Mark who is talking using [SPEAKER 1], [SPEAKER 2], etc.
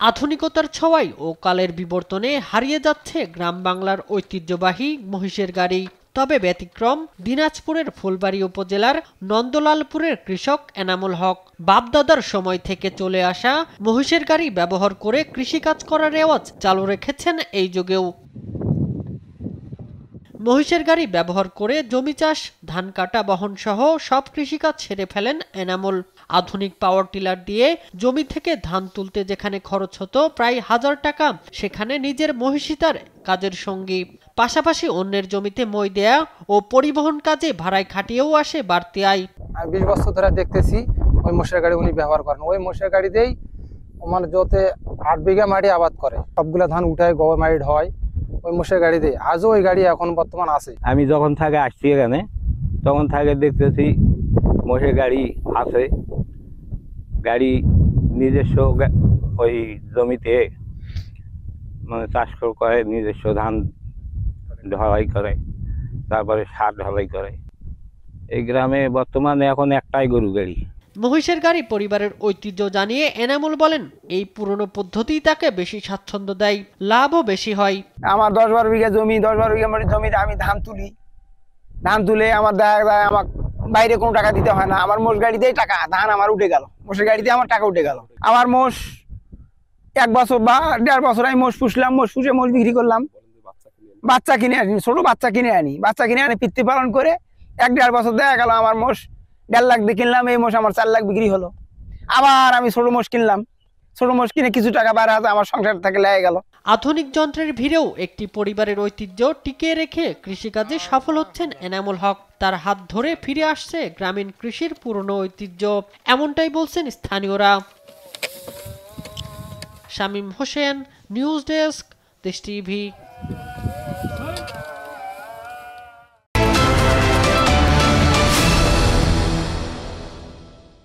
[SPEAKER 1] আধুনিকতার ছোঁয়ায় ও কালের বিবর্তনে হারিয়ে যাচ্ছে গ্রাম বাংলার ঐতিহ্যবাহী মহিষের গাড়ি। তবে ব্যতিক্রম দিনাজপুরের ফুলবাড়ী উপজেলার নন্দলালপুরের কৃষক এনামুল হক। বাপদাদার সময় থেকে চলে আসা মহিষের গাড়ি ব্যবহার করে কৃষিকাজ করার রেওয়াজ চালু রেখেছেন এই যুগেও। মহিষের গাড়ি ব্যবহার করে জমি চাষ, ধান কাটা বহন সহ সব কৃষিকাজ সেরে ফেলেন এনামুল। আধুনিক পাওয়ার টিলার দিয়ে জমি থেকে ধান তুলতে যেখানে খরচ হতো প্রায় 1000 টাকা, সেখানে নিজের মহিষই তার কাজের সঙ্গী। পাশাপাশি অন্যের জমিতে মই দেয়া ও পরিবহন কাজে ভাড়ায় খাটিয়েও আসে বাড়তি আয়।
[SPEAKER 2] আমি 20 বছর ধরে দেখতেছি ওই মহিষের গাড়ি উনি ব্যবহার করেন। ওই মহিষের গাড়িতেই মানে যতে 8 বিঘা মাটি আবাদ করে, সবগুলা ধান উঠায় গোবর মাটি হয় ওই মহিষের গাড়িতে। আজও ওই গাড়ি এখন বর্তমান আছে।
[SPEAKER 3] আমি যখন থেকে আসছি এখানে তখন থেকে দেখতেছি মহিষের গাড়ি আছে। গাড়ি নিজস্ব ওই জমিতে মানে চাষ করে, নিজস্ব ধান ঢালাই করে, তারপরে সার ঢালাই করে। এই গ্রামে বর্তমানে এখন একটাই গরু গাড়ি।
[SPEAKER 1] মহিষের গাড়ি পরিবারের ঐতিহ্য জানিয়ে এনামুল বলেন, এই পুরনো পদ্ধতি তাকে বেশি স্বাচ্ছন্দ্য দেয়, লাভও বেশি হয়।
[SPEAKER 2] আমার 10-12 বিঘা জমি, 10-12 বিঘা জমিতে আমি ধান তুলি। ধান তুলে আমার দেখা যায় আমার বাইরে কোনো টাকা দিতে হয় না। আমার মোষ গাড়িতেই টাকা, ধান আমার উঠে গেল, মোষের গাড়িতে আমার টাকা উঠে গেল। আমার মোষ 1 বছর বা 1.5 বছর আমি মোষ পুষলাম, মোষ পুষে মোষ বিক্রি করলাম, বাচ্চা কিনে আনি, ছোট বাচ্চা কিনে আনি পিতৃ পালন করে 1-1.5 বছর দেখা গেল আমার মোষ 1.5 লাখ দিয়ে কিনলাম, এই মোষ আমার 4 লাখ বিক্রি হলো। আবার আমি ছোট মোষ কিনলাম, ছোট মোষ কিনে কিছু টাকা বাইরে হাতে আমার সংসার থেকে লেগে গেল।
[SPEAKER 1] আধুনিক যন্ত্রের ভিড়েও একটি পরিবারের ঐতিহ্য টিকিয়ে রেখে কৃষিকাজে সফল হচ্ছেন এনামুল হক। তার হাত ধরে ফিরে আসছে গ্রামীণ কৃষির পুরনো ঐতিহ্য, এমনটাই বলছেন স্থানীয়রা। শামীম হোসেন, নিউজ ডেস্ক, দেশ টিভি।